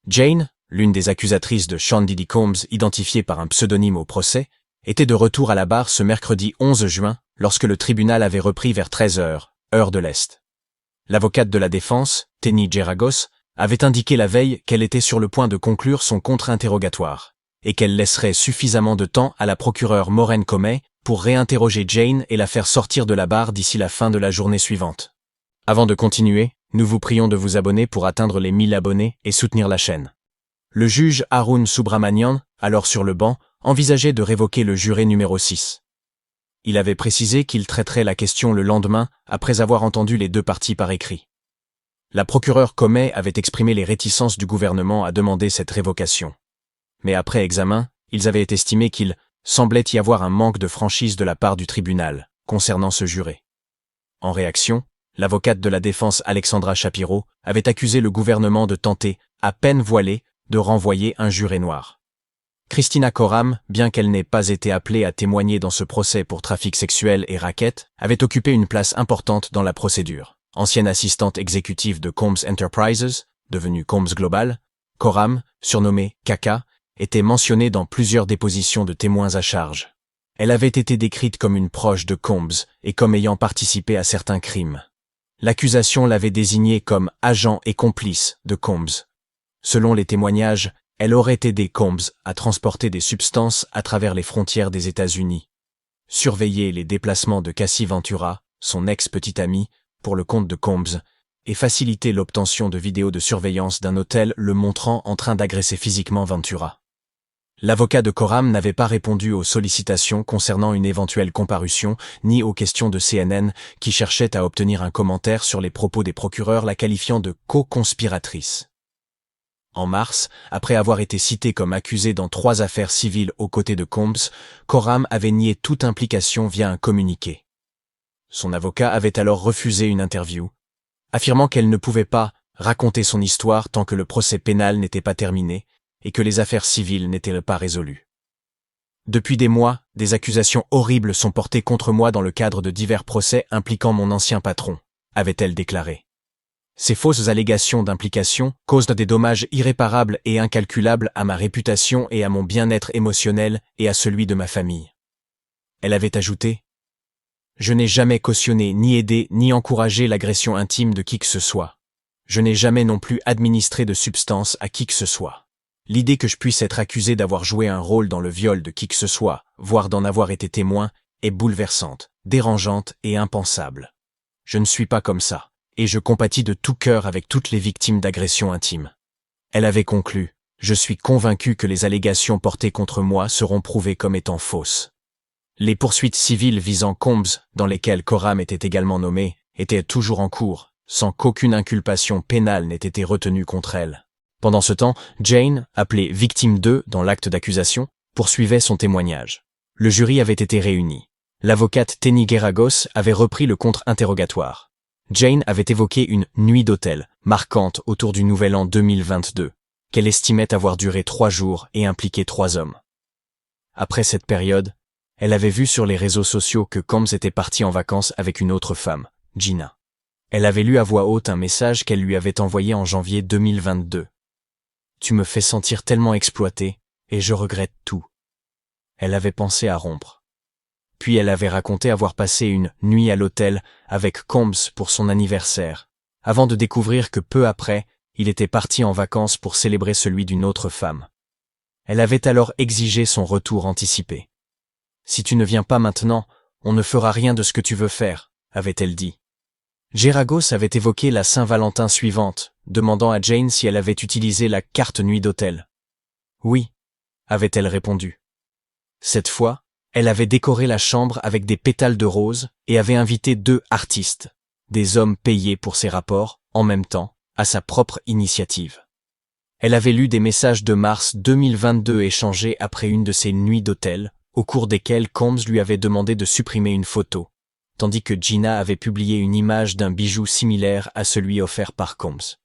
Jane, l'une des accusatrices de Sean Diddy Combs identifiée par un pseudonyme au procès, était de retour à la barre ce mercredi 11 juin lorsque le tribunal avait repris vers 13 heures, heure de l'Est. L'avocate de la défense, Teni Geragos, avait indiqué la veille qu'elle était sur le point de conclure son contre-interrogatoire et qu'elle laisserait suffisamment de temps à la procureure Maureen Comey pour réinterroger Jane et la faire sortir de la barre d'ici la fin de la journée suivante. Avant de continuer, nous vous prions de vous abonner pour atteindre les 1000 abonnés et soutenir la chaîne. Le juge Arun Subramanian, alors sur le banc, envisageait de révoquer le juré numéro 6. Il avait précisé qu'il traiterait la question le lendemain après avoir entendu les deux parties par écrit. La procureure Comey avait exprimé les réticences du gouvernement à demander cette révocation. Mais après examen, ils avaient estimé qu'il semblait y avoir un manque de franchise de la part du tribunal concernant ce juré. En réaction, l'avocate de la défense Alexandra Shapiro avait accusé le gouvernement de tenter, à peine voilée, de renvoyer un juré noir. Christina Coram, bien qu'elle n'ait pas été appelée à témoigner dans ce procès pour trafic sexuel et racket, avait occupé une place importante dans la procédure. Ancienne assistante exécutive de Combs Enterprises, devenue Combs Global, Coram, surnommée Kaka, était mentionnée dans plusieurs dépositions de témoins à charge. Elle avait été décrite comme une proche de Combs et comme ayant participé à certains crimes. L'accusation l'avait désignée comme agent et complice de Combs. Selon les témoignages, elle aurait aidé Combs à transporter des substances à travers les frontières des États-Unis, surveiller les déplacements de Cassie Ventura, son ex-petite amie, pour le compte de Combs, et faciliter l'obtention de vidéos de surveillance d'un hôtel le montrant en train d'agresser physiquement Ventura. L'avocat de Coram n'avait pas répondu aux sollicitations concernant une éventuelle comparution, ni aux questions de CNN qui cherchaient à obtenir un commentaire sur les propos des procureurs la qualifiant de co-conspiratrice. En mars, après avoir été citée comme accusée dans 3 affaires civiles aux côtés de Combs, Coram avait nié toute implication via un communiqué. Son avocat avait alors refusé une interview, affirmant qu'elle ne pouvait pas raconter son histoire tant que le procès pénal n'était pas terminé et que les affaires civiles n'étaient pas résolues. Depuis des mois, des accusations horribles sont portées contre moi dans le cadre de divers procès impliquant mon ancien patron, avait-elle déclaré. Ces fausses allégations d'implication causent des dommages irréparables et incalculables à ma réputation et à mon bien-être émotionnel et à celui de ma famille. Elle avait ajouté : « Je n'ai jamais cautionné, ni aidé, ni encouragé l'agression intime de qui que ce soit. Je n'ai jamais non plus administré de substances à qui que ce soit. L'idée que je puisse être accusé d'avoir joué un rôle dans le viol de qui que ce soit, voire d'en avoir été témoin, est bouleversante, dérangeante et impensable. Je ne suis pas comme ça. Et je compatis de tout cœur avec toutes les victimes d'agressions intimes. » Elle avait conclu : « Je suis convaincu que les allégations portées contre moi seront prouvées comme étant fausses. » Les poursuites civiles visant Combs, dans lesquelles Coram était également nommée, étaient toujours en cours, sans qu'aucune inculpation pénale n'ait été retenue contre elle. Pendant ce temps, Jane, appelée victime 2 dans l'acte d'accusation, poursuivait son témoignage. Le jury avait été réuni. L'avocate Teni Geragos avait repris le contre-interrogatoire. Jane avait évoqué une « nuit d'hôtel » marquante autour du nouvel an 2022, qu'elle estimait avoir duré 3 jours et impliqué 3 hommes. Après cette période, elle avait vu sur les réseaux sociaux que Combs était parti en vacances avec une autre femme, Gina. Elle avait lu à voix haute un message qu'elle lui avait envoyé en janvier 2022. « Tu me fais sentir tellement exploité, et je regrette tout. » Elle avait pensé à rompre. Puis elle avait raconté avoir passé une nuit à l'hôtel avec Combs pour son anniversaire, avant de découvrir que peu après, il était parti en vacances pour célébrer celui d'une autre femme. Elle avait alors exigé son retour anticipé. « Si tu ne viens pas maintenant, on ne fera rien de ce que tu veux faire », avait-elle dit. Geragos avait évoqué la Saint-Valentin suivante, demandant à Jane si elle avait utilisé la carte nuit d'hôtel. « Oui », avait-elle répondu. Cette fois, elle avait décoré la chambre avec des pétales de rose et avait invité 2 artistes, des hommes payés pour ses rapports, en même temps, à sa propre initiative. Elle avait lu des messages de mars 2022 échangés après une de ses nuits d'hôtel, au cours desquelles Combs lui avait demandé de supprimer une photo, tandis que Gina avait publié une image d'un bijou similaire à celui offert par Combs.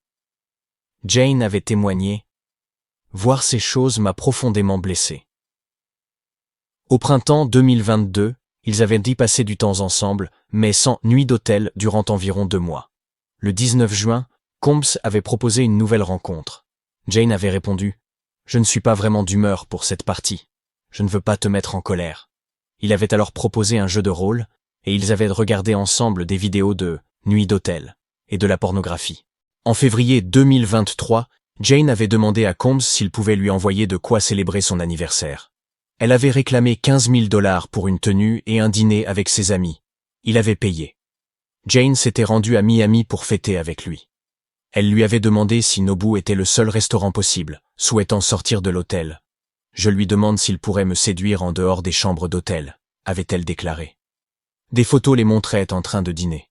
Jane avait témoigné : « Voir ces choses m'a profondément blessé. » Au printemps 2022, ils avaient dit passer du temps ensemble, mais sans nuit d'hôtel durant environ 2 mois. Le 19 juin, Combs avait proposé une nouvelle rencontre. Jane avait répondu « Je ne suis pas vraiment d'humeur pour cette partie. Je ne veux pas te mettre en colère. » Il avait alors proposé un jeu de rôle, et ils avaient regardé ensemble des vidéos de nuit d'hôtel et de la pornographie. En février 2023, Jane avait demandé à Combs s'il pouvait lui envoyer de quoi célébrer son anniversaire. Elle avait réclamé 15 000 $ pour une tenue et un dîner avec ses amis. Il avait payé. Jane s'était rendue à Miami pour fêter avec lui. Elle lui avait demandé si Nobu était le seul restaurant possible, souhaitant sortir de l'hôtel. « Je lui demande s'il pourrait me séduire en dehors des chambres d'hôtel », avait-elle déclaré. Des photos les montraient en train de dîner.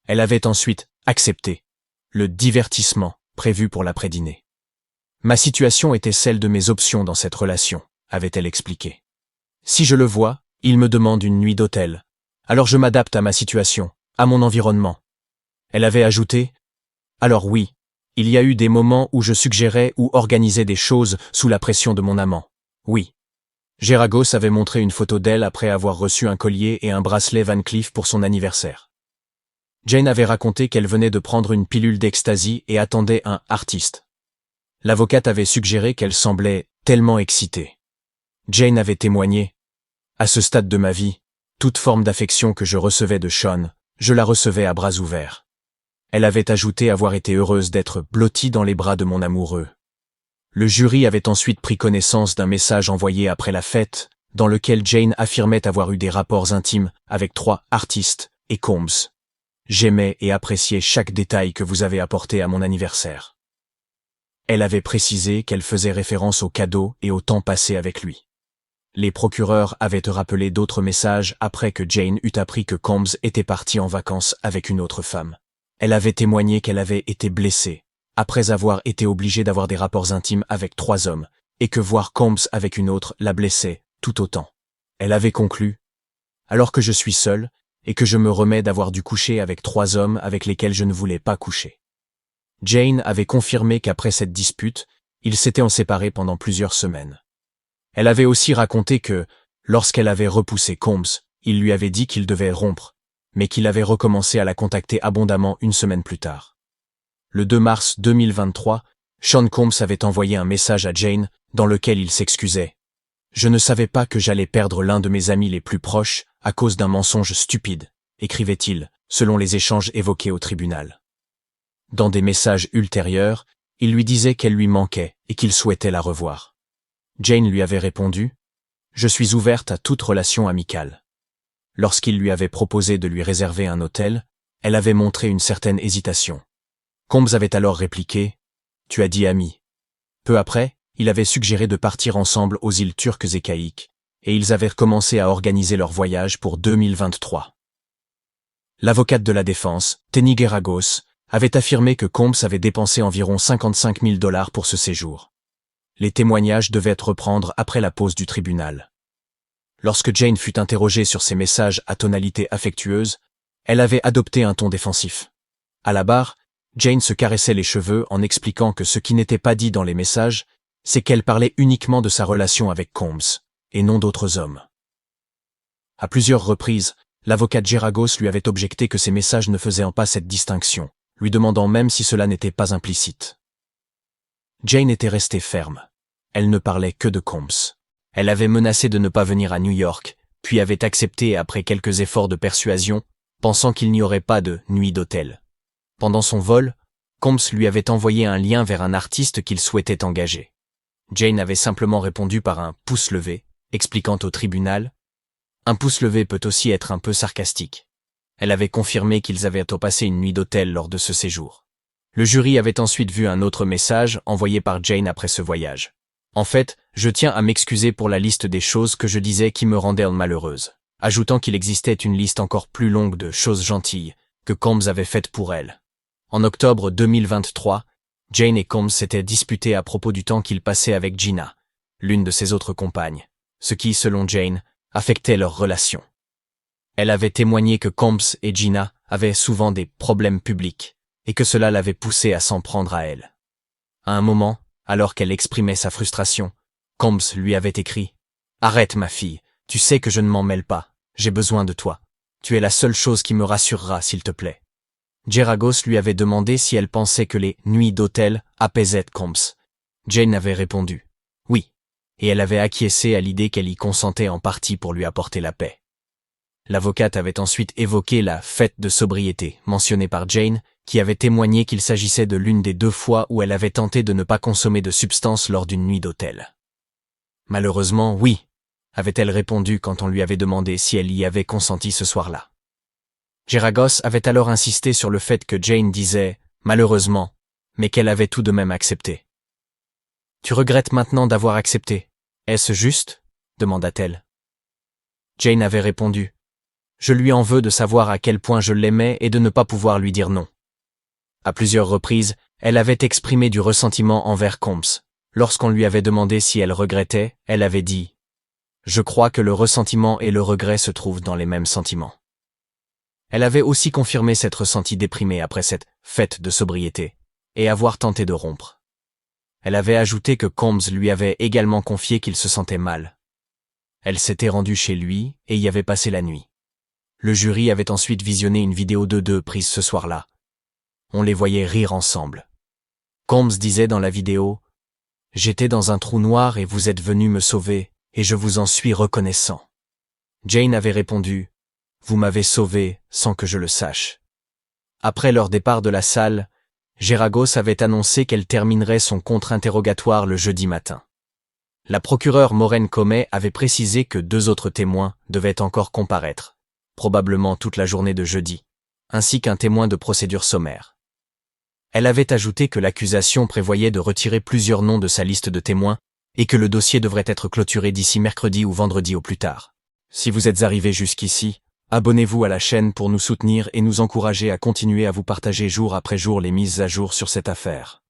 Elle avait ensuite accepté le divertissement prévu pour l'après-dîner. « Ma situation était celle de mes options dans cette relation », avait-elle expliqué. « Si je le vois, il me demande une nuit d'hôtel. Alors je m'adapte à ma situation, à mon environnement. » Elle avait ajouté « Alors oui, il y a eu des moments où je suggérais ou organisais des choses sous la pression de mon amant. Oui. » Geragos avait montré une photo d'elle après avoir reçu un collier et un bracelet Van Cleef pour son anniversaire. Jane avait raconté qu'elle venait de prendre une pilule d'ecstasy et attendait un artiste. L'avocate avait suggéré qu'elle semblait tellement excitée. Jane avait témoigné « À ce stade de ma vie, toute forme d'affection que je recevais de Sean, je la recevais à bras ouverts. » Elle avait ajouté avoir été heureuse d'être blottie dans les bras de mon amoureux. Le jury avait ensuite pris connaissance d'un message envoyé après la fête, dans lequel Jane affirmait avoir eu des rapports intimes avec 3 artistes et Combs. « J'aimais et appréciais chaque détail que vous avez apporté à mon anniversaire. » Elle avait précisé qu'elle faisait référence aux cadeaux et au temps passé avec lui. Les procureurs avaient rappelé d'autres messages après que Jane eut appris que Combs était parti en vacances avec une autre femme. Elle avait témoigné qu'elle avait été blessée, après avoir été obligée d'avoir des rapports intimes avec 3 hommes, et que voir Combs avec une autre la blessait tout autant. Elle avait conclu « Alors que je suis seule, et que je me remets d'avoir dû coucher avec 3 hommes avec lesquels je ne voulais pas coucher. » Jane avait confirmé qu'après cette dispute, ils s'étaient en séparés pendant plusieurs semaines. Elle avait aussi raconté que, lorsqu'elle avait repoussé Combs, il lui avait dit qu'il devait rompre, mais qu'il avait recommencé à la contacter abondamment une semaine plus tard. Le 2 mars 2023, Sean Combs avait envoyé un message à Jane dans lequel il s'excusait. « Je ne savais pas que j'allais perdre l'un de mes amis les plus proches à cause d'un mensonge stupide », écrivait-il, selon les échanges évoqués au tribunal. Dans des messages ultérieurs, il lui disait qu'elle lui manquait et qu'il souhaitait la revoir. Jane lui avait répondu « Je suis ouverte à toute relation amicale. » Lorsqu'il lui avait proposé de lui réserver un hôtel, elle avait montré une certaine hésitation. Combs avait alors répliqué « Tu as dit ami ». Peu après, il avait suggéré de partir ensemble aux îles Turques et Caïques, et ils avaient recommencé à organiser leur voyage pour 2023. L'avocate de la défense, Tenny Geragos, avait affirmé que Combs avait dépensé environ 55 000 $ pour ce séjour. Les témoignages devaient reprendre après la pause du tribunal. Lorsque Jane fut interrogée sur ses messages à tonalité affectueuse, elle avait adopté un ton défensif. À la barre, Jane se caressait les cheveux en expliquant que ce qui n'était pas dit dans les messages, c'est qu'elle parlait uniquement de sa relation avec Combs, et non d'autres hommes. À plusieurs reprises, l'avocate Geragos lui avait objecté que ces messages ne faisaient pas cette distinction, lui demandant même si cela n'était pas implicite. Jane était restée ferme. Elle ne parlait que de Combs. Elle avait menacé de ne pas venir à New York, puis avait accepté après quelques efforts de persuasion, pensant qu'il n'y aurait pas de nuit d'hôtel. Pendant son vol, Combs lui avait envoyé un lien vers un artiste qu'il souhaitait engager. Jane avait simplement répondu par un pouce levé, expliquant au tribunal « Un pouce levé peut aussi être un peu sarcastique ». Elle avait confirmé qu'ils avaient passé une nuit d'hôtel lors de ce séjour. Le jury avait ensuite vu un autre message envoyé par Jane après ce voyage. « En fait, je tiens à m'excuser pour la liste des choses que je disais qui me rendaient malheureuse », ajoutant qu'il existait une liste encore plus longue de choses gentilles que Combs avait faites pour elle. En octobre 2023, Jane et Combs s'étaient disputés à propos du temps qu'ils passaient avec Gina, l'une de ses autres compagnes, ce qui, selon Jane, affectait leur relation. Elle avait témoigné que Combs et Gina avaient souvent des problèmes publics et que cela l'avait poussée à s'en prendre à elle. À un moment, alors qu'elle exprimait sa frustration, Combs lui avait écrit « Arrête ma fille, tu sais que je ne m'en mêle pas, j'ai besoin de toi. Tu es la seule chose qui me rassurera, s'il te plaît. » Geragos lui avait demandé si elle pensait que les nuits d'hôtel apaisaient Combs, Jane avait répondu « Oui », et elle avait acquiescé à l'idée qu'elle y consentait en partie pour lui apporter la paix. L'avocate avait ensuite évoqué la « fête de sobriété » mentionnée par Jane, qui avait témoigné qu'il s'agissait de l'une des 2 fois où elle avait tenté de ne pas consommer de substances lors d'une nuit d'hôtel. Malheureusement, oui, avait-elle répondu quand on lui avait demandé si elle y avait consenti ce soir-là. Geragos avait alors insisté sur le fait que Jane disait « malheureusement », mais qu'elle avait tout de même accepté. « Tu regrettes maintenant d'avoir accepté, est-ce juste ?» demanda-t-elle. Jane avait répondu « Je lui en veux de savoir à quel point je l'aimais et de ne pas pouvoir lui dire non. » À plusieurs reprises, elle avait exprimé du ressentiment envers Combs. Lorsqu'on lui avait demandé si elle regrettait, elle avait dit « Je crois que le ressentiment et le regret se trouvent dans les mêmes sentiments. » Elle avait aussi confirmé s'être sentie déprimée après cette « fête de sobriété » et avoir tenté de rompre. Elle avait ajouté que Combs lui avait également confié qu'il se sentait mal. Elle s'était rendue chez lui et y avait passé la nuit. Le jury avait ensuite visionné une vidéo d'eux 2 prise ce soir-là. On les voyait rire ensemble. Combs disait dans la vidéo « J'étais dans un trou noir et vous êtes venu me sauver, et je vous en suis reconnaissant. » Jane avait répondu « Vous m'avez sauvé sans que je le sache. » Après leur départ de la salle, Geragos avait annoncé qu'elle terminerait son contre-interrogatoire le jeudi matin. La procureure Maureen Comey avait précisé que 2 autres témoins devaient encore comparaître, probablement toute la journée de jeudi, ainsi qu'un témoin de procédure sommaire. Elle avait ajouté que l'accusation prévoyait de retirer plusieurs noms de sa liste de témoins et que le dossier devrait être clôturé d'ici mercredi ou vendredi au plus tard. Si vous êtes arrivé jusqu'ici, abonnez-vous à la chaîne pour nous soutenir et nous encourager à continuer à vous partager jour après jour les mises à jour sur cette affaire.